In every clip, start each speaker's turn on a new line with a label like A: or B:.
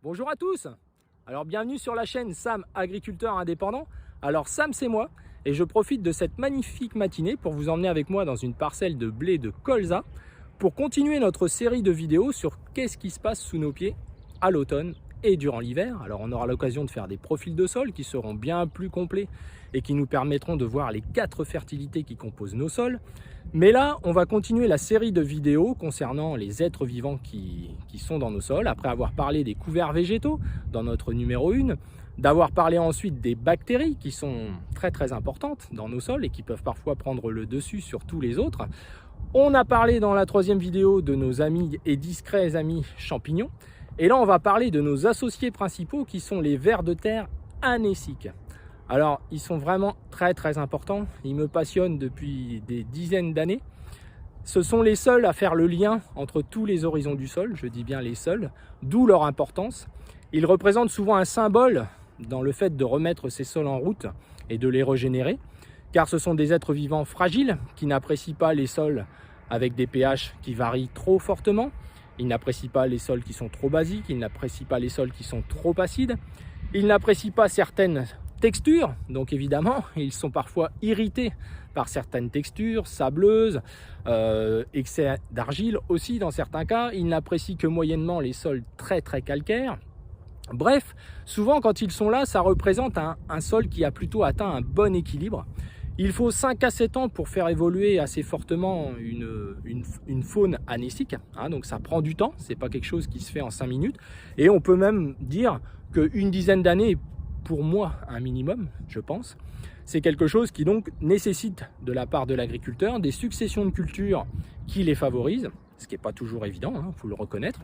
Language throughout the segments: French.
A: Bonjour à tous. Alors bienvenue sur la chaîne Sam Agriculteur Indépendant. Alors Sam c'est moi et je profite de cette magnifique matinée pour vous emmener avec moi dans une parcelle de blé de colza pour continuer notre série de vidéos sur qu'est-ce qui se passe sous nos pieds à l'automne et durant l'hiver. Alors on aura l'occasion de faire des profils de sol qui seront bien plus complets et qui nous permettront de voir les 4 fertilités qui composent nos sols. Mais là, on va continuer la série de vidéos concernant les êtres vivants qui sont dans nos sols, après avoir parlé des couverts végétaux dans notre numéro 1, d'avoir parlé ensuite des bactéries qui sont très importantes dans nos sols et qui peuvent parfois prendre le dessus sur tous les autres. On a parlé dans la 3e vidéo de nos amis et discrets amis champignons. Et là, on va parler de nos associés principaux qui sont les vers de terre anéciques. Alors, ils sont vraiment très importants. Ils me passionnent depuis des dizaines d'années. Ce sont les seuls à faire le lien entre tous les horizons du sol, je dis bien les seuls, d'où leur importance. Ils représentent souvent un symbole dans le fait de remettre ces sols en route et de les régénérer, car ce sont des êtres vivants fragiles qui n'apprécient pas les sols avec des pH qui varient trop fortement. Ils n'apprécient pas les sols qui sont trop basiques, ils n'apprécient pas les sols qui sont trop acides, ils n'apprécient pas certaines textures, donc évidemment ils sont parfois irrités par certaines textures sableuses, excès d'argile aussi dans certains cas. Ils n'apprécient que moyennement les sols très calcaires. Bref, souvent quand ils sont là, ça représente un sol qui a plutôt atteint un bon équilibre. Il faut 5 à 7 ans pour faire évoluer assez fortement une faune anécique, donc ça prend du temps, c'est pas quelque chose qui se fait en 5 minutes, et on peut même dire qu'une dizaine d'années, pour moi un minimum, je pense, c'est quelque chose qui donc nécessite de la part de l'agriculteur des successions de cultures qui les favorisent, ce qui n'est pas toujours évident, faut le reconnaître.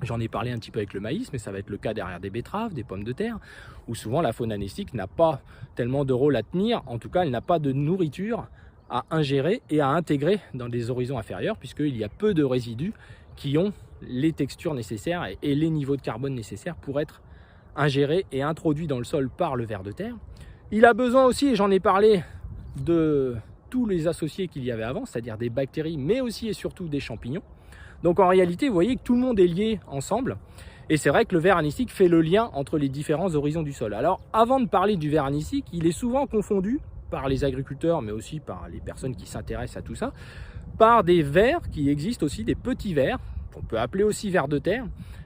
A: J'en ai parlé un petit peu avec le maïs, mais ça va être le cas derrière des betteraves, des pommes de terre, où souvent la faune anécique n'a pas tellement de rôle à tenir, en tout cas elle n'a pas de nourriture à ingérer et à intégrer dans des horizons inférieurs, puisqu'il y a peu de résidus qui ont les textures nécessaires et les niveaux de carbone nécessaires pour être ingérés et introduits dans le sol par le ver de terre. Il a besoin aussi, et j'en ai parlé, de tous les associés qu'il y avait avant, c'est-à-dire des bactéries, mais aussi et surtout des champignons. Donc en réalité, vous voyez que tout le monde est lié ensemble. Et c'est vrai que le ver anécique fait le lien entre les différents horizons du sol. Alors avant de parler du ver anécique, il est souvent confondu par les agriculteurs, mais aussi par les personnes qui s'intéressent à tout ça, par des vers qui existent aussi, des petits vers, qu'on peut appeler aussi vers de terre,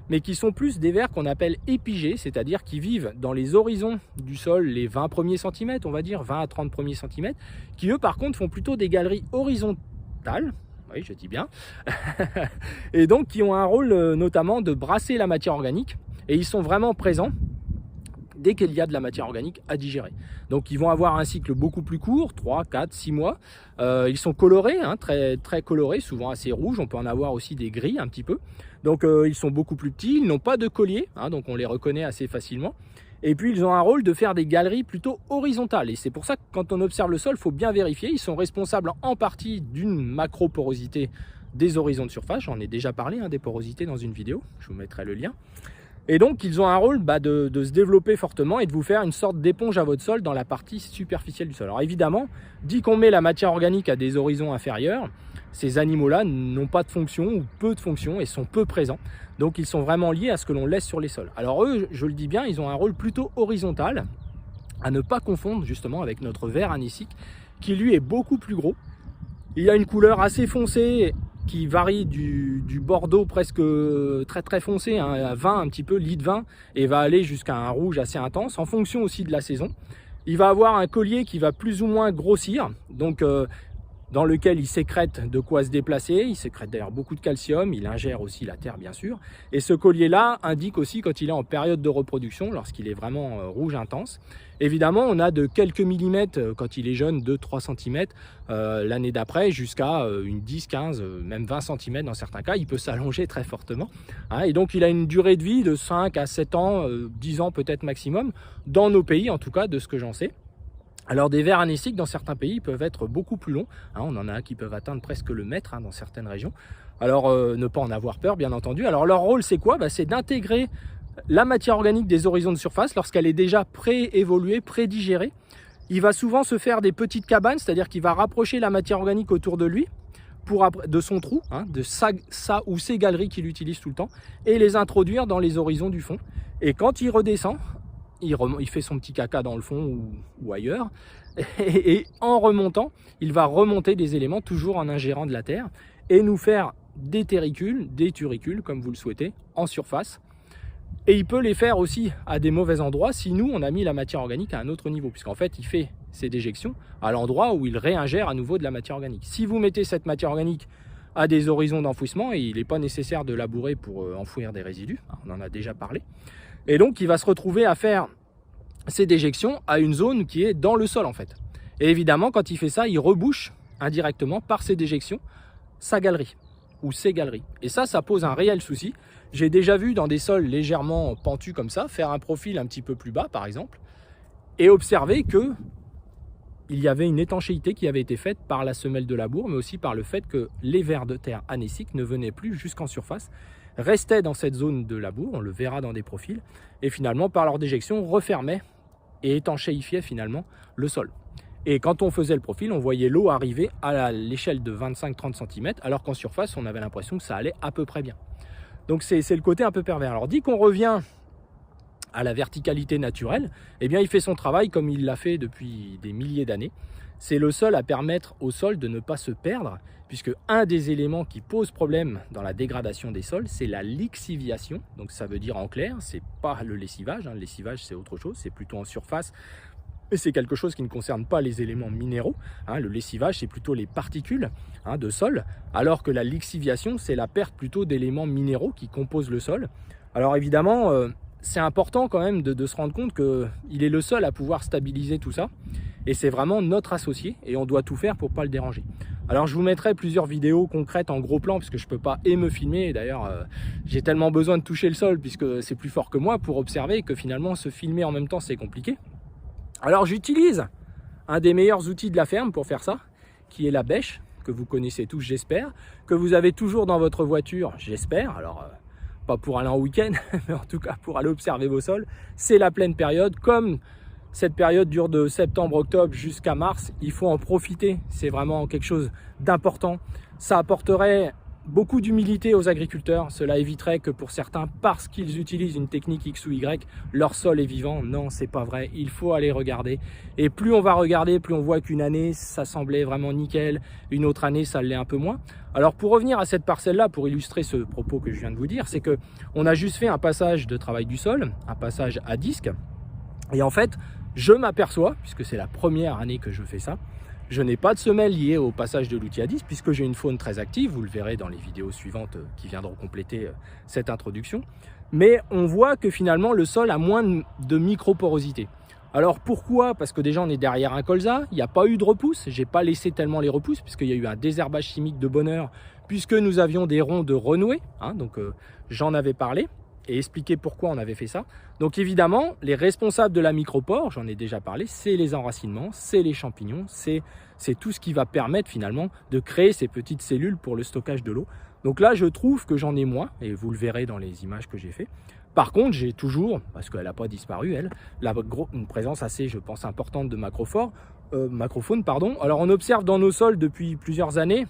A: mais qui sont plus des vers qu'on appelle épigés, c'est-à-dire qui vivent dans les horizons du sol, les 20 premiers centimètres, on va dire, 20 à 30 premiers centimètres, qui eux par contre font plutôt des galeries horizontales, oui je dis bien, et donc qui ont un rôle notamment de brasser la matière organique, et ils sont vraiment présents dès qu'il y a de la matière organique à digérer. Donc ils vont avoir un cycle beaucoup plus court, 3, 4, 6 mois. Ils sont colorés, très colorés, souvent assez rouges. On peut en avoir aussi des gris un petit peu. Donc ils sont beaucoup plus petits, ils n'ont pas de collier, donc on les reconnaît assez facilement. Et puis ils ont un rôle de faire des galeries plutôt horizontales. Et c'est pour ça que quand on observe le sol, il faut bien vérifier. Ils sont responsables en partie d'une macroporosité des horizons de surface. J'en ai déjà parlé des porosités dans une vidéo, je vous mettrai le lien. Et donc, ils ont un rôle de se développer fortement et de vous faire une sorte d'éponge à votre sol dans la partie superficielle du sol. Alors évidemment, dès qu'on met la matière organique à des horizons inférieurs, ces animaux-là n'ont pas de fonction ou peu de fonction et sont peu présents. Donc, ils sont vraiment liés à ce que l'on laisse sur les sols. Alors eux, je le dis bien, ils ont un rôle plutôt horizontal, à ne pas confondre justement avec notre ver anécique, qui lui est beaucoup plus gros. Il a une couleur assez foncée, qui varie du bordeaux presque très foncé, à 20 un petit peu, lit de vin, et va aller jusqu'à un rouge assez intense, en fonction aussi de la saison. Il va avoir un collier qui va plus ou moins grossir, donc dans lequel il sécrète de quoi se déplacer. Il sécrète d'ailleurs beaucoup de calcium, il ingère aussi la terre bien sûr. Et ce collier-là indique aussi quand il est en période de reproduction, lorsqu'il est vraiment rouge intense. Évidemment, on a de quelques millimètres quand il est jeune, 2-3 cm l'année d'après, jusqu'à une 10, 15, même 20 cm dans certains cas. Il peut s'allonger très fortement. Et donc, il a une durée de vie de 5 à 7 ans, 10 ans peut-être maximum, dans nos pays en tout cas, de ce que j'en sais. Alors des vers anéciques dans certains pays peuvent être beaucoup plus longs, on en a qui peuvent atteindre presque le mètre dans certaines régions. Alors ne pas en avoir peur bien entendu. Alors leur rôle c'est quoi? C'est d'intégrer la matière organique des horizons de surface lorsqu'elle est déjà pré-évoluée, pré-digérée. Il va souvent se faire des petites cabanes, c'est-à-dire qu'il va rapprocher la matière organique autour de lui de son trou, hein, de sa ou ses galeries qu'il utilise tout le temps, et les introduire dans les horizons du fond. Et quand il redescend, il fait son petit caca dans le fond ou ailleurs, et en remontant, il va remonter des éléments toujours en ingérant de la terre et nous faire des terricules, des turicules, comme vous le souhaitez, en surface. Et il peut les faire aussi à des mauvais endroits si nous, on a mis la matière organique à un autre niveau, puisqu'en fait, il fait ses déjections à l'endroit où il réingère à nouveau de la matière organique. Si vous mettez cette matière organique à des horizons d'enfouissement, et il n'est pas nécessaire de labourer pour enfouir des résidus, on en a déjà parlé, et donc il va se retrouver à faire ses déjections à une zone qui est dans le sol en fait. Et évidemment, quand il fait ça, il rebouche indirectement par ses déjections sa galerie ou ses galeries. Et ça pose un réel souci. J'ai déjà vu dans des sols légèrement pentus comme ça, faire un profil un petit peu plus bas par exemple, et observer que il y avait une étanchéité qui avait été faite par la semelle de labour, mais aussi par le fait que les vers de terre anéciques ne venaient plus jusqu'en surface, restaient dans cette zone de labour, on le verra dans des profils, et finalement par leur déjection refermaient et étanchéifiaient finalement le sol. Et quand on faisait le profil, on voyait l'eau arriver à l'échelle de 25-30 cm, alors qu'en surface, on avait l'impression que ça allait à peu près bien. Donc c'est le côté un peu pervers. Alors dit qu'on revient à la verticalité naturelle, eh bien il fait son travail comme il l'a fait depuis des milliers d'années. C'est le seul à permettre au sol de ne pas se perdre, puisque un des éléments qui pose problème dans la dégradation des sols, c'est la lixiviation. Donc ça veut dire en clair, c'est pas le lessivage, le lessivage c'est autre chose, c'est plutôt en surface, et c'est quelque chose qui ne concerne pas les éléments minéraux. Le lessivage, c'est plutôt les particules de sol, alors que la lixiviation, c'est la perte plutôt d'éléments minéraux qui composent le sol. Alors évidemment, c'est important quand même de se rendre compte qu'il est le seul à pouvoir stabiliser tout ça, et c'est vraiment notre associé, et on doit tout faire pour ne pas le déranger. Alors je vous mettrai plusieurs vidéos concrètes en gros plan, parce que je ne peux pas me filmer, et d'ailleurs j'ai tellement besoin de toucher le sol, puisque c'est plus fort que moi, pour observer que finalement se filmer en même temps c'est compliqué. Alors j'utilise un des meilleurs outils de la ferme pour faire ça, qui est la bêche, que vous connaissez tous j'espère, que vous avez toujours dans votre voiture j'espère, alors pas pour aller en week-end, mais en tout cas pour aller observer vos sols. C'est la pleine période, comme cette période dure de septembre-octobre jusqu'à mars, il faut en profiter, c'est vraiment quelque chose d'important. Ça apporterait beaucoup d'humilité aux agriculteurs, cela éviterait que pour certains, parce qu'ils utilisent une technique X ou Y, leur sol est vivant. Non, c'est pas vrai, il faut aller regarder. Et plus on va regarder, plus on voit qu'une année, ça semblait vraiment nickel, une autre année, ça l'est un peu moins. Alors pour revenir à cette parcelle-là, pour illustrer ce propos que je viens de vous dire, c'est que on a juste fait un passage de travail du sol, un passage à disque, et en fait, je m'aperçois, puisque c'est la première année que je fais ça, je n'ai pas de semelle liée au passage de l'outil à disque, puisque j'ai une faune très active, vous le verrez dans les vidéos suivantes qui viendront compléter cette introduction. Mais on voit que finalement le sol a moins de microporosité. Alors pourquoi? Parce que déjà on est derrière un colza, il n'y a pas eu de repousse, j'ai pas laissé tellement les repousses, puisqu'il y a eu un désherbage chimique de bonne heure, puisque nous avions des ronds de renouée, donc j'en avais parlé, et expliquer pourquoi on avait fait ça. Donc évidemment, les responsables de la micropore, j'en ai déjà parlé, c'est les enracinements, c'est les champignons, c'est tout ce qui va permettre finalement de créer ces petites cellules pour le stockage de l'eau. Donc là, je trouve que j'en ai moins, et vous le verrez dans les images que j'ai fait. Par contre, j'ai toujours, parce qu'elle n'a pas disparu, elle, une présence assez, je pense, importante de macrofaune. Alors on observe dans nos sols depuis plusieurs années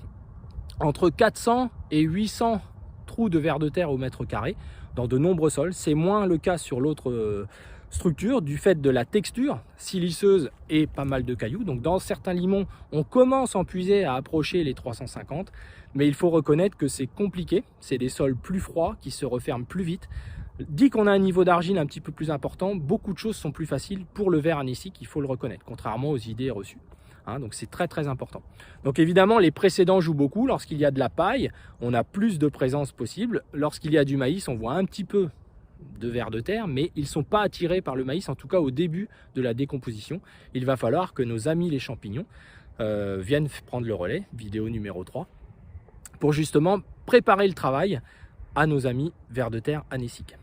A: entre 400 et 800 trous de vers de terre au mètre carré dans de nombreux sols. C'est moins le cas sur l'autre structure du fait de la texture siliceuse et pas mal de cailloux. Donc dans certains limons, on commence en puiser à approcher les 350, mais il faut reconnaître que c'est compliqué. C'est des sols plus froids qui se referment plus vite. Dit qu'on a un niveau d'argile un petit peu plus important, beaucoup de choses sont plus faciles pour le ver anécique, il faut le reconnaître, contrairement aux idées reçues. Donc c'est très très important. Donc évidemment les précédents jouent beaucoup. Lorsqu'il y a de la paille, on a plus de présence possible. Lorsqu'il y a du maïs, on voit un petit peu de vers de terre, mais ils ne sont pas attirés par le maïs, en tout cas au début de la décomposition. Il va falloir que nos amis les champignons viennent prendre le relais, vidéo numéro 3, pour justement préparer le travail à nos amis vers de terre anéciques.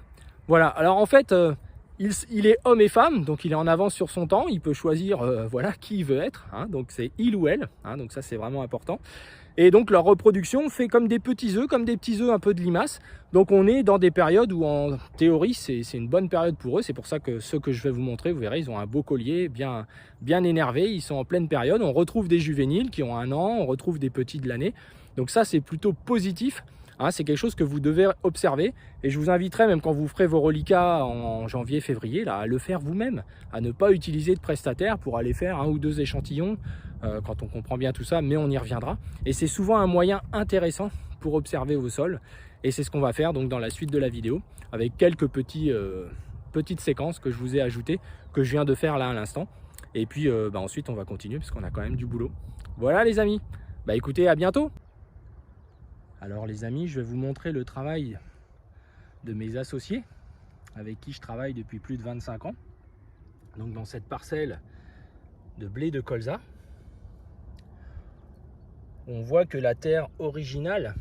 A: Voilà, alors en fait, il est homme et femme, donc il est en avance sur son temps, il peut choisir voilà, qui il veut être, donc c'est il ou elle, donc ça c'est vraiment important. Et donc leur reproduction fait comme des petits œufs, comme des petits œufs un peu de limace. Donc on est dans des périodes où en théorie c'est une bonne période pour eux. C'est pour ça que ceux que je vais vous montrer, vous verrez, ils ont un beau collier bien énervé, ils sont en pleine période. On retrouve des juvéniles qui ont 1 an, on retrouve des petits de l'année. Donc ça, c'est plutôt positif. Hein, c'est quelque chose que vous devez observer et je vous inviterai, même quand vous ferez vos reliquats en janvier, février, là, à le faire vous-même, à ne pas utiliser de prestataire pour aller faire 1 ou 2 échantillons quand on comprend bien tout ça, mais on y reviendra. Et c'est souvent un moyen intéressant pour observer vos sols et c'est ce qu'on va faire donc dans la suite de la vidéo avec quelques petites séquences que je vous ai ajoutées, que je viens de faire là à l'instant. Et puis ensuite on va continuer parce qu'on a quand même du boulot. Voilà les amis, écoutez, à bientôt. Alors les amis, je vais vous montrer le travail de mes associés avec qui je travaille depuis plus de 25 ans. Donc dans cette parcelle de blé de colza, on voit que la terre originale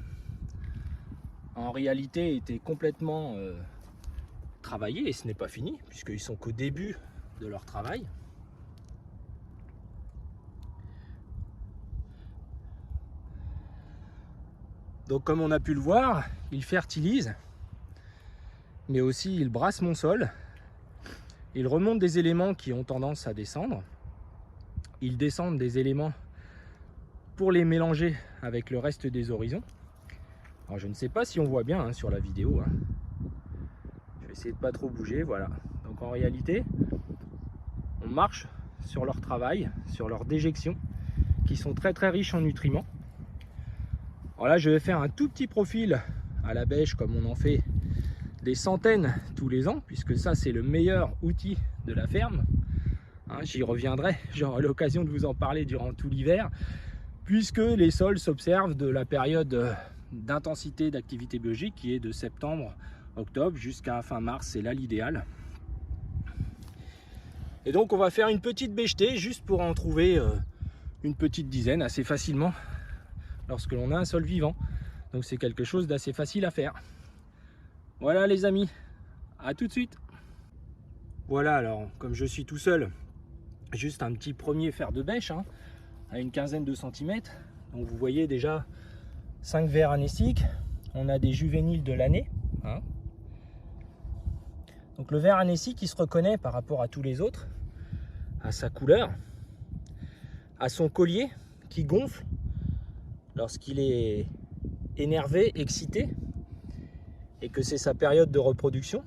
A: en réalité était complètement travaillée et ce n'est pas fini puisqu'ils sont qu'au début de leur travail. Donc comme on a pu le voir, il fertilise, mais aussi il brasse mon sol. Il remonte des éléments qui ont tendance à descendre. Il descend des éléments pour les mélanger avec le reste des horizons. Alors je ne sais pas si on voit bien sur la vidéo. Je vais essayer de pas trop bouger, voilà. Donc en réalité, on marche sur leur travail, sur leurs déjections, qui sont très riches en nutriments. Alors là, je vais faire un tout petit profil à la bêche, comme on en fait des centaines tous les ans, puisque ça, c'est le meilleur outil de la ferme. J'y reviendrai, j'aurai l'occasion de vous en parler durant tout l'hiver, puisque les sols s'observent de la période d'intensité d'activité biologique qui est de septembre, octobre jusqu'à fin mars, c'est là l'idéal. Et donc, on va faire une petite bêchetée juste pour en trouver une petite dizaine assez facilement lorsque l'on a un sol vivant. Donc c'est quelque chose d'assez facile à faire. Voilà les amis, à tout de suite. Voilà, alors comme je suis tout seul, juste un petit premier fer de bêche à une quinzaine de centimètres. Donc vous voyez déjà 5 vers anéciques. On a des juvéniles de l'année. Donc le ver anécique il se reconnaît par rapport à tous les autres, à sa couleur, à son collier qui gonfle lorsqu'il est énervé, excité, et que c'est sa période de reproduction.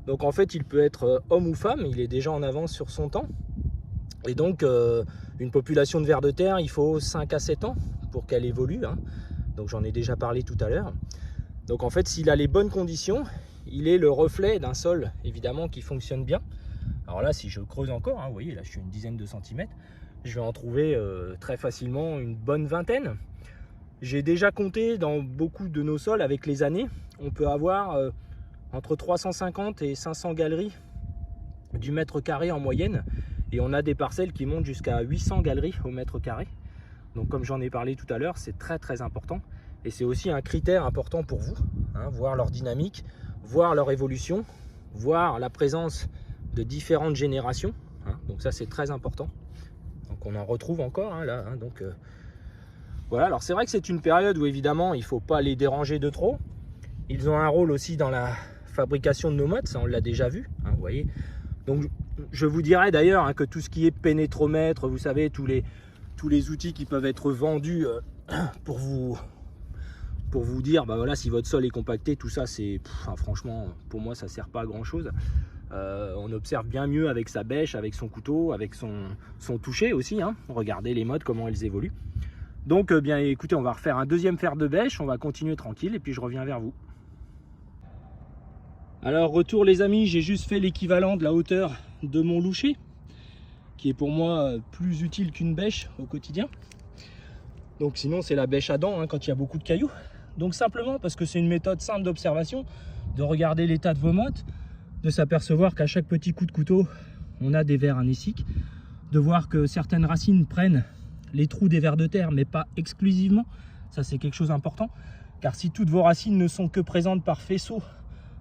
A: Donc en fait, il peut être homme ou femme, il est déjà en avance sur son temps. Et donc, une population de vers de terre, il faut 5 à 7 ans pour qu'elle évolue. Donc j'en ai déjà parlé tout à l'heure. Donc en fait, s'il a les bonnes conditions, il est le reflet d'un sol, évidemment, qui fonctionne bien. Alors là, si je creuse encore, vous voyez, là je suis une dizaine de centimètres, je vais en trouver très facilement une bonne vingtaine. J'ai déjà compté dans beaucoup de nos sols avec les années, on peut avoir entre 350 et 500 galeries du mètre carré en moyenne. Et on a des parcelles qui montent jusqu'à 800 galeries au mètre carré. Donc comme j'en ai parlé tout à l'heure, c'est très important. Et c'est aussi un critère important pour vous, voir leur dynamique, voir leur évolution, voir la présence de différentes générations. Donc ça c'est très important. Donc on en retrouve encore là. Voilà, alors c'est vrai que c'est une période où évidemment il ne faut pas les déranger de trop. Ils ont un rôle aussi dans la fabrication de nos mottes, ça on l'a déjà vu, vous voyez. Donc je vous dirais d'ailleurs que tout ce qui est pénétromètre, vous savez, tous les outils qui peuvent être vendus pour vous dire voilà, si votre sol est compacté, tout ça c'est franchement pour moi ça sert pas à grand chose. On observe bien mieux avec sa bêche, avec son couteau, avec son toucher aussi. Regardez les mottes, comment elles évoluent. Donc bien écoutez, on va refaire un deuxième fer de bêche, on va continuer tranquille et puis je reviens vers vous. Alors retour les amis, j'ai juste fait l'équivalent de la hauteur de mon loucher, qui est pour moi plus utile qu'une bêche au quotidien. Donc sinon c'est la bêche à dents quand il y a beaucoup de cailloux. Donc simplement parce que c'est une méthode simple d'observation, de regarder l'état de vos mottes, de s'apercevoir qu'à chaque petit coup de couteau, on a des vers anéciques, de voir que certaines racines prennent les trous des vers de terre, mais pas exclusivement. Ça c'est quelque chose d'important, car si toutes vos racines ne sont que présentes par faisceau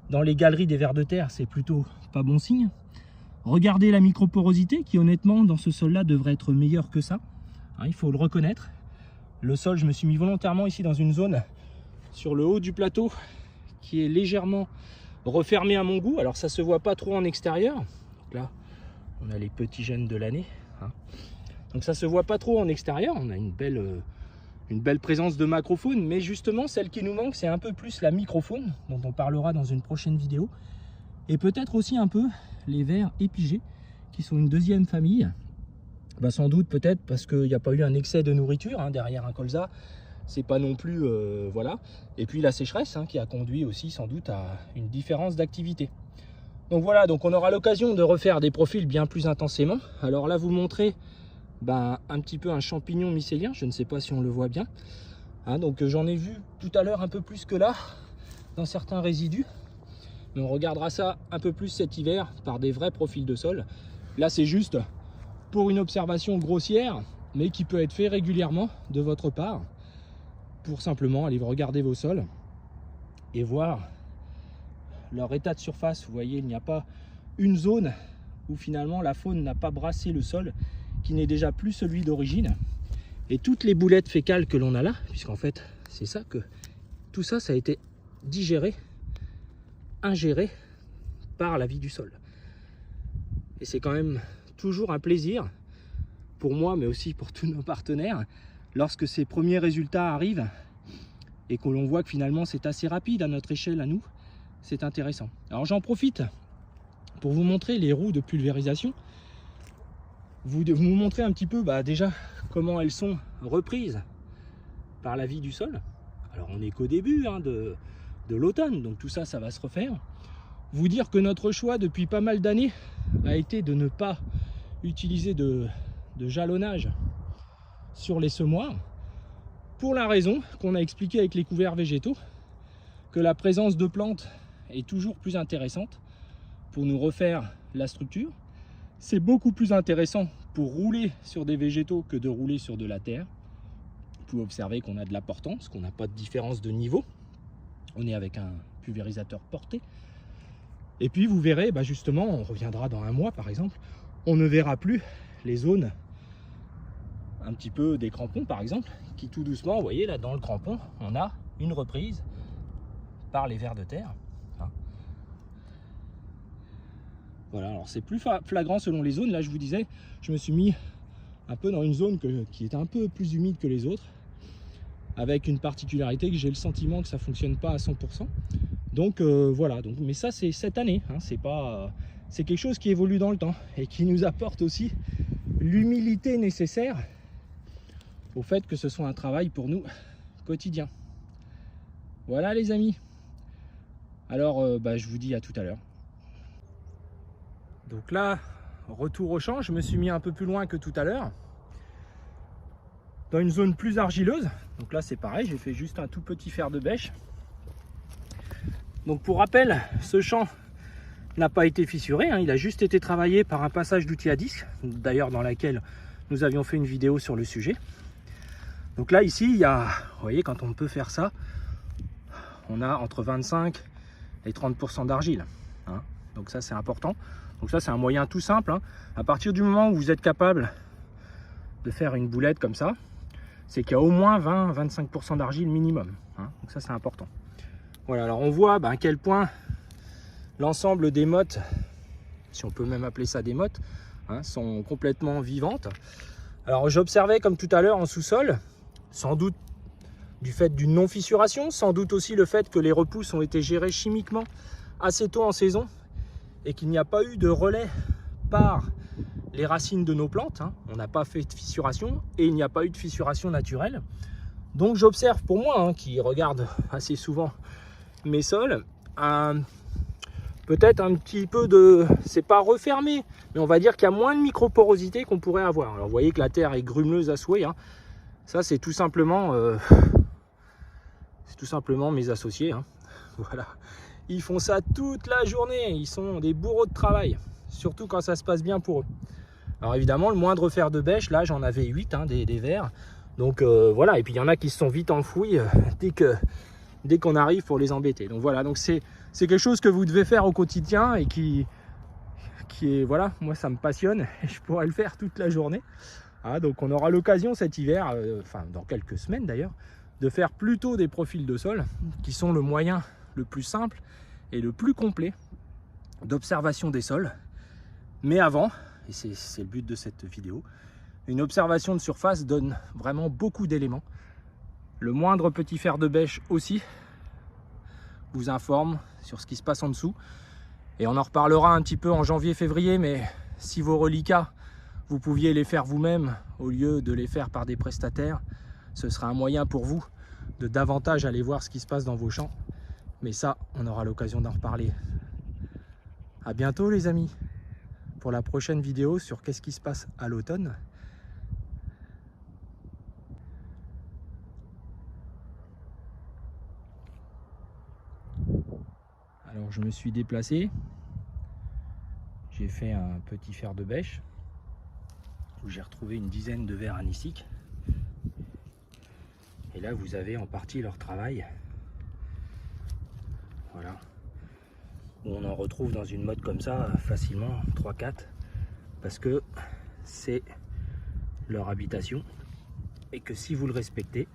A: dans les galeries des vers de terre, c'est plutôt pas bon signe. Regardez la microporosité qui honnêtement dans ce sol là devrait être meilleure que ça, il faut le reconnaître. Le sol, je me suis mis volontairement ici dans une zone sur le haut du plateau qui est légèrement refermé à mon goût. Alors ça se voit pas trop en extérieur. Donc là on a les petits jeunes de l'année, donc ça se voit pas trop en extérieur. On a une belle une belle présence de macrofaune, mais justement celle qui nous manque c'est un peu plus la microfaune, dont on parlera dans une prochaine vidéo, et peut-être aussi un peu les vers épigés, qui sont une deuxième famille. Sans doute peut-être parce qu'il n'y a pas eu un excès de nourriture derrière un colza, c'est pas non plus voilà, et puis la sécheresse qui a conduit aussi sans doute à une différence d'activité. Donc voilà, donc on aura l'occasion de refaire des profils bien plus intensément. Alors là vous montrez un petit peu un champignon mycélien, je ne sais pas si on le voit bien, donc j'en ai vu tout à l'heure un peu plus que là dans certains résidus, mais on regardera ça un peu plus cet hiver par des vrais profils de sol. Là c'est juste pour une observation grossière, mais qui peut être fait régulièrement de votre part, pour simplement aller regarder vos sols et voir leur état de surface. Vous voyez, il n'y a pas une zone où finalement la faune n'a pas brassé le sol, qui n'est déjà plus celui d'origine. Et toutes les boulettes fécales que l'on a là, puisqu'en fait c'est ça que tout ça, ça a été digéré, ingéré par la vie du sol. Et c'est quand même toujours un plaisir pour moi, mais aussi pour tous nos partenaires, lorsque ces premiers résultats arrivent et que l'on voit que finalement c'est assez rapide à notre échelle à nous. C'est intéressant. Alors j'en profite pour vous montrer les roues de pulvérisation. Vous montrer un petit peu déjà comment elles sont reprises par la vie du sol. Alors on n'est qu'au début de l'automne, donc tout ça, ça va se refaire. Vous dire que notre choix depuis pas mal d'années a été de ne pas utiliser de jalonnage sur les semoirs, pour la raison qu'on a expliqué avec les couverts végétaux, que la présence de plantes est toujours plus intéressante pour nous refaire la structure. C'est beaucoup plus intéressant pour rouler sur des végétaux que de rouler sur de la terre. Vous pouvez observer qu'on a de la portance, qu'on n'a pas de différence de niveau. On est avec un pulvérisateur porté. Et puis vous verrez, justement, on reviendra dans un mois par exemple, on ne verra plus les zones un petit peu des crampons par exemple, qui tout doucement, vous voyez là dans le crampon, on a une reprise par les vers de terre. Voilà, alors c'est plus flagrant selon les zones. Là je vous disais, je me suis mis un peu dans une zone qui est un peu plus humide que les autres, avec une particularité que j'ai le sentiment que ça fonctionne pas à 100%. Donc voilà, mais ça c'est cette année, c'est quelque chose qui évolue dans le temps et qui nous apporte aussi l'humilité nécessaire au fait que ce soit un travail pour nous quotidien. Voilà les amis. Alors je vous dis à tout à l'heure. Donc là, retour au champ, je me suis mis un peu plus loin que tout à l'heure, dans une zone plus argileuse. Donc là c'est pareil, j'ai fait juste un tout petit fer de bêche. Donc pour rappel, ce champ n'a pas été fissuré, il a juste été travaillé par un passage d'outil à disque, d'ailleurs dans laquelle nous avions fait une vidéo sur le sujet. Donc là ici, il y a, vous voyez, quand on peut faire ça, on a entre 25 et 30% d'argile. Donc ça c'est important. Donc ça c'est un moyen tout simple. À partir du moment où vous êtes capable de faire une boulette comme ça, c'est qu'il y a au moins 20-25% d'argile minimum. Donc ça c'est important. Voilà, alors on voit à quel point l'ensemble des mottes, si on peut même appeler ça des mottes, sont complètement vivantes. Alors j'observais comme tout à l'heure en sous-sol, sans doute du fait d'une non-fissuration, sans doute aussi le fait que les repousses ont été gérées chimiquement assez tôt en saison et qu'il n'y a pas eu de relais par les racines de nos plantes. On n'a pas fait de fissuration et il n'y a pas eu de fissuration naturelle. Donc j'observe pour moi, qui regarde assez souvent mes sols, peut-être un petit peu de, c'est pas refermé, mais on va dire qu'il y a moins de microporosité qu'on pourrait avoir. Alors vous voyez que la terre est grumeleuse à souhait, ça c'est tout simplement mes associés, voilà, ils font ça toute la journée, ils sont des bourreaux de travail, surtout quand ça se passe bien pour eux. Alors évidemment le moindre fer de bêche, là j'en avais 8 des vers, donc voilà, et puis il y en a qui se sont vite enfouis dès qu'on arrive pour les embêter. Donc voilà, donc c'est quelque chose que vous devez faire au quotidien et qui est, voilà, moi ça me passionne et je pourrais le faire toute la journée. Donc on aura l'occasion cet hiver, enfin dans quelques semaines d'ailleurs, de faire plutôt des profils de sol qui sont le moyen le plus simple et le plus complet d'observation des sols. Mais avant, et c'est le but de cette vidéo, une observation de surface donne vraiment beaucoup d'éléments Le moindre petit fer de bêche aussi vous informe sur ce qui se passe en dessous. Et on en reparlera un petit peu en janvier-février, mais si vos reliquats, vous pouviez les faire vous-même au lieu de les faire par des prestataires, ce sera un moyen pour vous de davantage aller voir ce qui se passe dans vos champs. Mais ça, on aura l'occasion d'en reparler. À bientôt les amis, pour la prochaine vidéo sur qu'est-ce qui se passe à l'automne. Alors je me suis déplacé, j'ai fait un petit fer de bêche où j'ai retrouvé une dizaine de vers anéciques. Et là vous avez en partie leur travail. Voilà. On en retrouve dans une mode comme ça facilement 3-4 parce que c'est leur habitation et que si vous le respectez,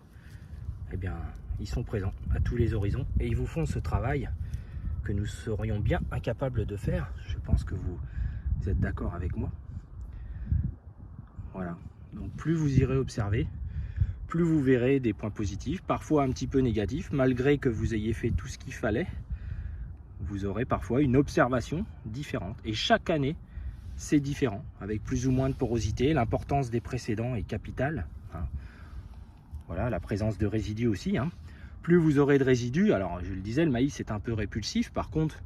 A: eh bien ils sont présents à tous les horizons et ils vous font ce travail que nous serions bien incapables de faire. Je pense que vous êtes d'accord avec moi. Voilà, donc plus vous irez observer, plus vous verrez des points positifs, parfois un petit peu négatifs, malgré que vous ayez fait tout ce qu'il fallait. Vous aurez parfois une observation différente et chaque année c'est différent, avec plus ou moins de porosité. L'importance des précédents est capitale, hein. Voilà, la présence de résidus aussi, hein. Plus vous aurez de résidus, alors je le disais, le maïs est un peu répulsif, par contre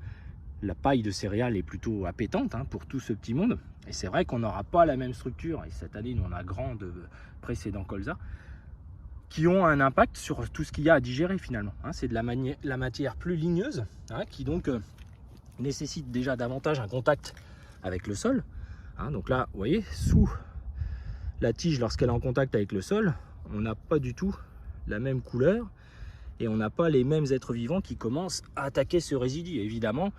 A: la paille de céréales est plutôt appétante, hein, pour tout ce petit monde. Et c'est vrai qu'on n'aura pas la même structure, et cette année nous on a grand de précédents colza qui ont un impact sur tout ce qu'il y a à digérer finalement, hein. C'est de la matière plus ligneuse, hein, qui donc nécessite déjà davantage un contact avec le sol, hein. Donc là vous voyez, sous la tige lorsqu'elle est en contact avec le sol, on n'a pas du tout la même couleur et on n'a pas les mêmes êtres vivants qui commencent à attaquer ce résidu. Et évidemment,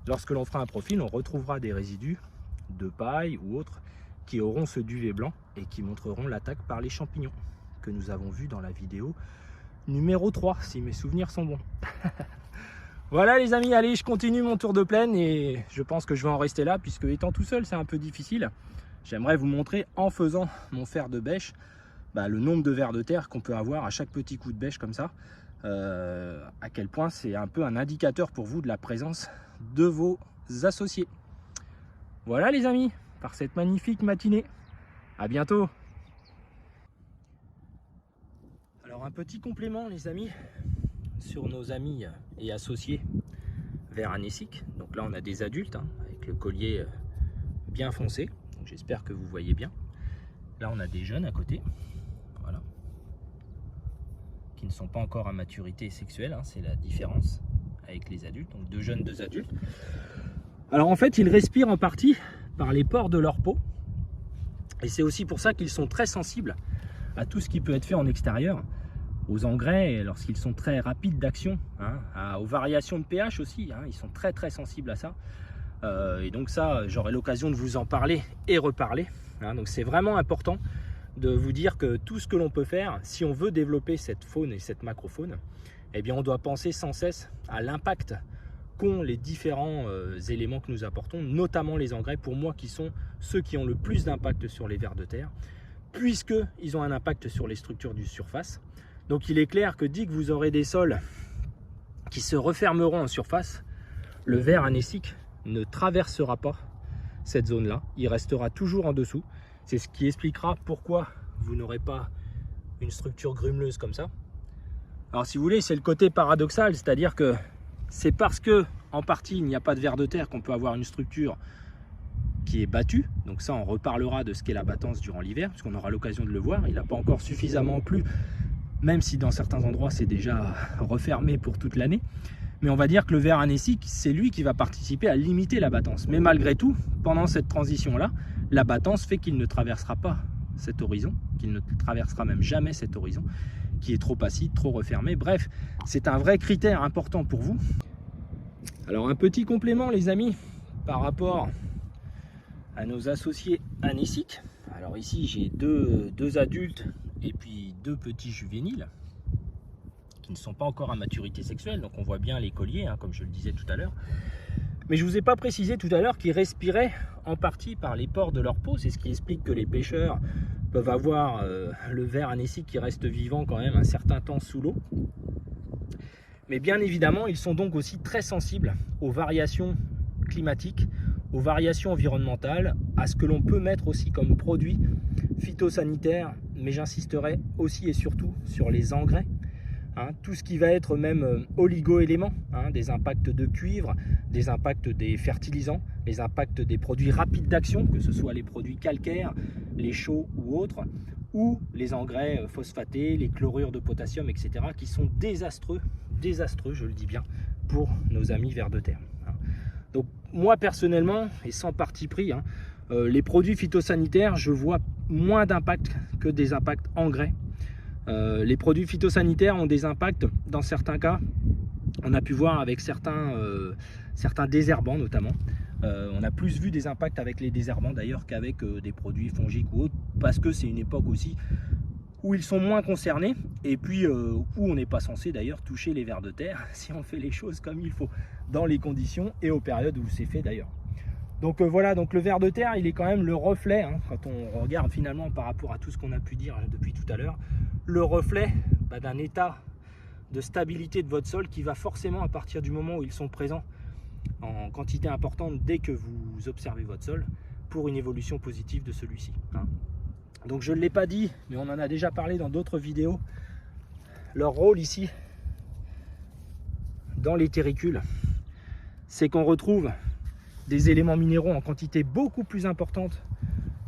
A: lorsque l'on fera un profil, on retrouvera des résidus de paille ou autres qui auront ce duvet blanc et qui montreront l'attaque par les champignons que nous avons vu dans la vidéo numéro 3, si mes souvenirs sont bons. Voilà les amis, allez, je continue mon tour de plaine et je pense que je vais en rester là puisque étant tout seul c'est un peu difficile. J'aimerais vous montrer en faisant mon fer de bêche le nombre de vers de terre qu'on peut avoir à chaque petit coup de bêche comme ça, à quel point c'est un peu un indicateur pour vous de la présence de vos associés. Voilà les amis, par cette magnifique matinée, à bientôt. Alors un petit complément les amis sur nos amis et associés vers anéciques. Donc là on a des adultes, hein, avec le collier bien foncé, j'espère que vous voyez bien. Là on a des jeunes à côté, voilà, qui ne sont pas encore à maturité sexuelle, hein, c'est la différence avec les adultes, donc 2 jeunes, 2 adultes. Alors en fait ils respirent en partie par les pores de leur peau et c'est aussi pour ça qu'ils sont très sensibles à tout ce qui peut être fait en extérieur, aux engrais lorsqu'ils sont très rapides d'action, hein, aux variations de pH aussi, hein, ils sont très sensibles à ça. Et donc ça j'aurai l'occasion de vous en parler et reparler, hein. Donc c'est vraiment important de vous dire que tout ce que l'on peut faire, si on veut développer cette faune et cette macrofaune, eh bien on doit penser sans cesse à l'impact qu'ont les différents éléments que nous apportons, notamment les engrais, pour moi qui sont ceux qui ont le plus d'impact sur les vers de terre, puisqu'ils ont un impact sur les structures du surface. Donc il est clair que dès que vous aurez des sols qui se refermeront en surface, le ver anécique ne traversera pas cette zone-là, il restera toujours en dessous. C'est ce qui expliquera pourquoi vous n'aurez pas une structure grumeleuse comme ça. Alors si vous voulez, c'est le côté paradoxal, c'est-à-dire que c'est parce que en partie il n'y a pas de vers de terre qu'on peut avoir une structure qui est battue. Donc ça on reparlera de ce qu'est la battance durant l'hiver, puisqu'on aura l'occasion de le voir. Il n'a pas encore suffisamment plu, même si dans certains endroits c'est déjà refermé pour toute l'année. Mais on va dire que le ver anécique, c'est lui qui va participer à limiter la battance. Mais malgré tout, pendant cette transition-là, la battance fait qu'il ne traversera pas cet horizon, qu'il ne traversera même jamais cet horizon, qui est trop acide, trop refermé. Bref, c'est un vrai critère important pour vous. Alors un petit complément les amis, par rapport à nos associés anéciques. Alors ici j'ai deux adultes et puis 2 petits juvéniles qui ne sont pas encore à maturité sexuelle, donc on voit bien les colliers, hein, comme je le disais tout à l'heure. Mais je ne vous ai pas précisé tout à l'heure qu'ils respiraient en partie par les pores de leur peau. C'est ce qui explique que les pêcheurs peuvent avoir le ver anécique qui reste vivant quand même un certain temps sous l'eau. Mais bien évidemment, ils sont donc aussi très sensibles aux variations climatiques, aux variations environnementales, à ce que l'on peut mettre aussi comme produits phytosanitaires, mais j'insisterai aussi et surtout sur les engrais. Tout ce qui va être même oligo-éléments, des impacts de cuivre, des impacts des fertilisants, les impacts des produits rapides d'action, que ce soit les produits calcaires, les chaux ou autres, ou les engrais phosphatés, les chlorures de potassium, etc., qui sont désastreux, je le dis bien, pour nos amis vers de terre. Donc moi personnellement, et sans parti pris, les produits phytosanitaires, je vois moins d'impact que des impacts engrais. Les produits phytosanitaires ont des impacts dans certains cas. On a pu voir avec certains désherbants notamment. On a plus vu des impacts avec les désherbants d'ailleurs qu'avec des produits fongiques ou autres, parce que c'est une époque aussi où ils sont moins concernés et puis où on n'est pas censé d'ailleurs toucher les vers de terre si on fait les choses comme il faut, dans les conditions et aux périodes où c'est fait d'ailleurs. Donc voilà, donc le ver de terre, il est quand même le reflet, quand on regarde finalement par rapport à tout ce qu'on a pu dire depuis tout à l'heure, le reflet d'un état de stabilité de votre sol qui va forcément, à partir du moment où ils sont présents en quantité importante dès que vous observez votre sol, pour une évolution positive de celui-ci. Donc je ne l'ai pas dit, mais on en a déjà parlé dans d'autres vidéos, leur rôle ici, dans les terricules, c'est qu'on retrouve des éléments minéraux en quantité beaucoup plus importante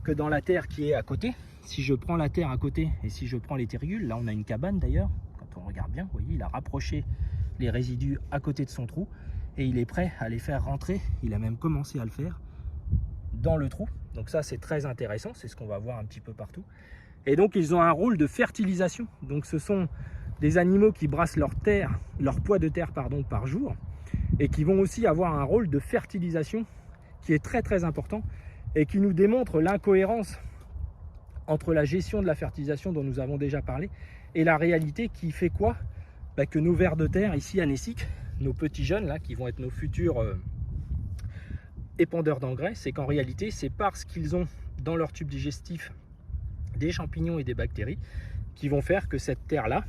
A: que dans la terre qui est à côté. Si je prends la terre à côté et si je prends les terricules, là on a une cabane d'ailleurs, quand on regarde bien, vous voyez, il a rapproché les résidus à côté de son trou et il est prêt à les faire rentrer, il a même commencé à le faire dans le trou. Donc ça c'est très intéressant, c'est ce qu'on va voir un petit peu partout. Et donc ils ont un rôle de fertilisation, donc ce sont des animaux qui brassent leur poids de terre par jour, et qui vont aussi avoir un rôle de fertilisation qui est très très important et qui nous démontre l'incohérence entre la gestion de la fertilisation dont nous avons déjà parlé et la réalité qui fait quoi? Que nos vers de terre ici anéciques, nos petits jeunes là qui vont être nos futurs épandeurs d'engrais, c'est qu'en réalité c'est parce qu'ils ont dans leur tube digestif des champignons et des bactéries qui vont faire que cette terre là,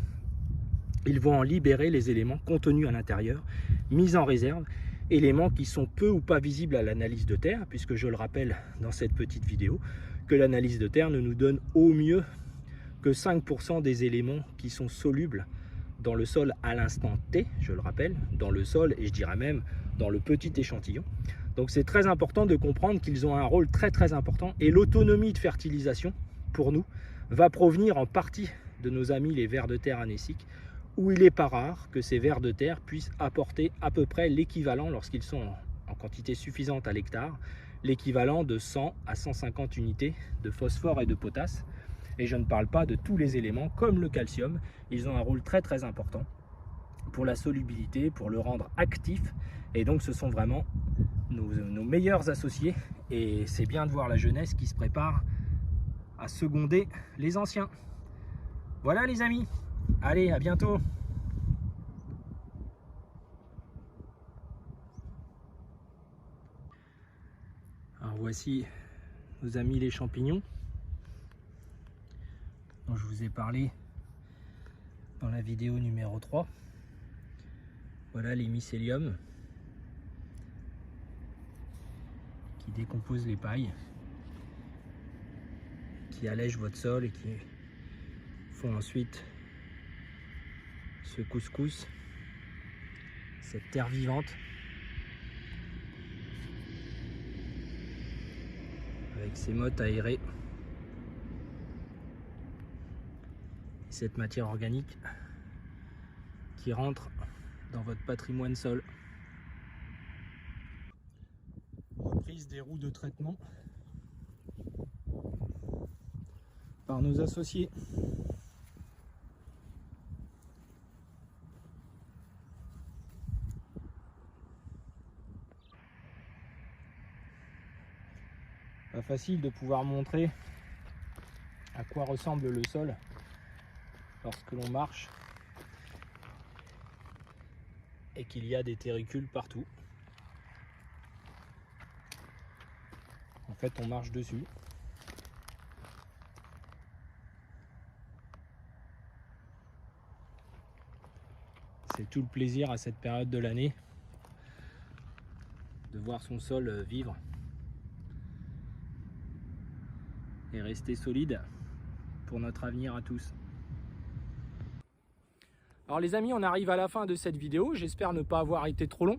A: ils vont en libérer les éléments contenus à l'intérieur, mis en réserve, éléments qui sont peu ou pas visibles à l'analyse de terre, puisque je le rappelle dans cette petite vidéo, que l'analyse de terre ne nous donne au mieux que 5% des éléments qui sont solubles dans le sol à l'instant T, je le rappelle, dans le sol et je dirais même dans le petit échantillon. Donc c'est très important de comprendre qu'ils ont un rôle très très important et l'autonomie de fertilisation pour nous va provenir en partie de nos amis les vers de terre anéciques, où il n'est pas rare que ces vers de terre puissent apporter à peu près l'équivalent, lorsqu'ils sont en quantité suffisante à l'hectare, l'équivalent de 100 à 150 unités de phosphore et de potasse. Et je ne parle pas de tous les éléments comme le calcium, ils ont un rôle très très important pour la solubilité, pour le rendre actif, et donc ce sont vraiment nos meilleurs associés, et c'est bien de voir la jeunesse qui se prépare à seconder les anciens. Voilà les amis, allez, à bientôt. Alors voici nos amis les champignons dont je vous ai parlé dans la vidéo numéro 3. Voilà les mycéliums qui décomposent les pailles, qui allègent votre sol et qui font ensuite ce couscous, cette terre vivante avec ses mottes aérées, cette matière organique qui rentre dans votre patrimoine sol. Reprise des roues de traitement par nos associés. Pas facile de pouvoir montrer à quoi ressemble le sol lorsque l'on marche et qu'il y a des terricules partout. En fait, on marche dessus. C'est tout le plaisir à cette période de l'année de voir son sol vivre et rester solide pour notre avenir à tous. Alors les amis, on arrive à la fin de cette vidéo, j'espère ne pas avoir été trop long.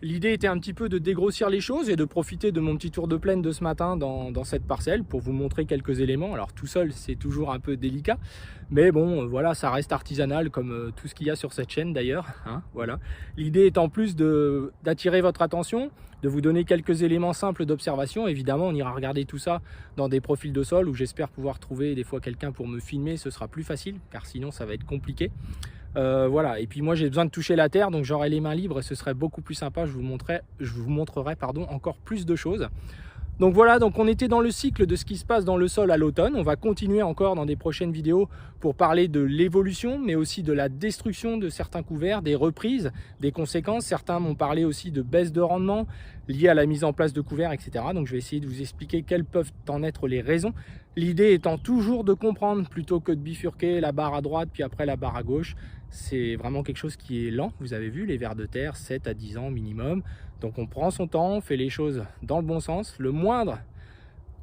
A: L'idée était un petit peu de dégrossir les choses et de profiter de mon petit tour de plaine de ce matin dans cette parcelle pour vous montrer quelques éléments. Alors tout seul, c'est toujours un peu délicat, mais bon, voilà, ça reste artisanal comme tout ce qu'il y a sur cette chaîne d'ailleurs. Hein, voilà. L'idée est en plus d'attirer votre attention, de vous donner quelques éléments simples d'observation. Évidemment, on ira regarder tout ça dans des profils de sol où j'espère pouvoir trouver des fois quelqu'un pour me filmer. Ce sera plus facile, car sinon ça va être compliqué. Voilà, et puis moi j'ai besoin de toucher la terre, donc j'aurai les mains libres et ce serait beaucoup plus sympa. Je vous montrerai encore plus de choses. Donc voilà, donc on était dans le cycle de ce qui se passe dans le sol à l'automne. On va continuer encore dans des prochaines vidéos pour parler de l'évolution, mais aussi de la destruction de certains couverts, des reprises, des conséquences. Certains m'ont parlé aussi de baisse de rendement liée à la mise en place de couverts, etc. Donc je vais essayer de vous expliquer quelles peuvent en être les raisons. L'idée étant toujours de comprendre plutôt que de bifurquer la barre à droite puis après la barre à gauche. C'est vraiment quelque chose qui est lent. Vous avez vu, les vers de terre, 7 à 10 ans minimum. Donc on prend son temps, on fait les choses dans le bon sens. Le moindre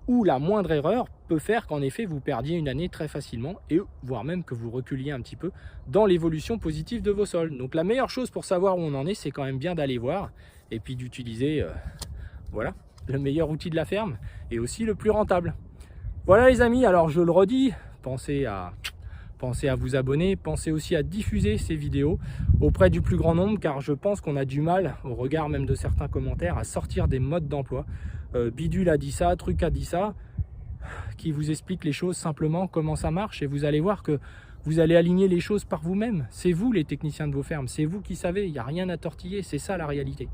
A: ou la moindre erreur peut faire qu'en effet vous perdiez une année très facilement et voire même que vous reculiez un petit peu dans l'évolution positive de vos sols. Donc la meilleure chose pour savoir où on en est, c'est quand même bien d'aller voir et puis d'utiliser voilà, le meilleur outil de la ferme et aussi le plus rentable. Voilà les amis, alors je le redis, pensez à vous abonner, pensez aussi à diffuser ces vidéos auprès du plus grand nombre, car je pense qu'on a du mal, au regard même de certains commentaires, à sortir des modes d'emploi. Bidule a dit ça, truc a dit ça, qui vous explique les choses simplement, comment ça marche, et vous allez voir que vous allez aligner les choses par vous-même. C'est vous les techniciens de vos fermes, c'est vous qui savez, il n'y a rien à tortiller, c'est ça la réalité.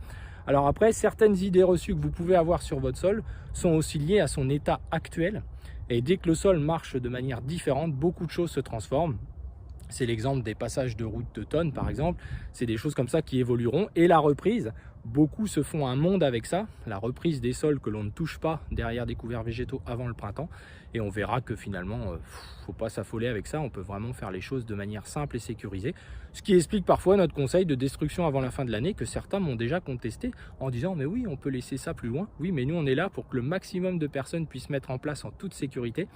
A: Alors après, certaines idées reçues que vous pouvez avoir sur votre sol sont aussi liées à son état actuel. Et dès que le sol marche de manière différente, beaucoup de choses se transforment. C'est l'exemple des passages de route de tonnes par exemple. C'est des choses comme ça qui évolueront. Et la reprise, beaucoup se font un monde avec ça. La reprise des sols que l'on ne touche pas derrière des couverts végétaux avant le printemps. Et on verra que finalement, faut pas s'affoler avec ça. On peut vraiment faire les choses de manière simple et sécurisée. Ce qui explique parfois notre conseil de destruction avant la fin de l'année que certains m'ont déjà contesté en disant mais oui, on peut laisser ça plus loin. Oui, mais nous on est là pour que le maximum de personnes puissent mettre en place en toute sécurité.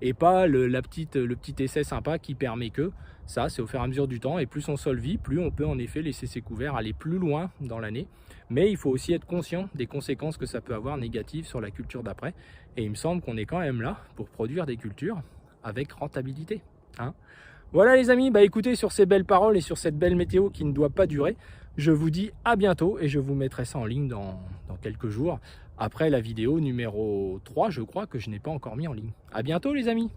A: Et pas le petit essai sympa qui permet que ça, c'est au fur et à mesure du temps. Et plus son sol vit, plus on peut en effet laisser ses couverts aller plus loin dans l'année. Mais il faut aussi être conscient des conséquences que ça peut avoir négatives sur la culture d'après. Et il me semble qu'on est quand même là pour produire des cultures avec rentabilité. Hein, voilà les amis, bah écoutez, sur ces belles paroles et sur cette belle météo qui ne doit pas durer, je vous dis à bientôt et je vous mettrai ça en ligne dans quelques jours. Après la vidéo numéro 3, je crois que je n'ai pas encore mis en ligne. À bientôt les amis!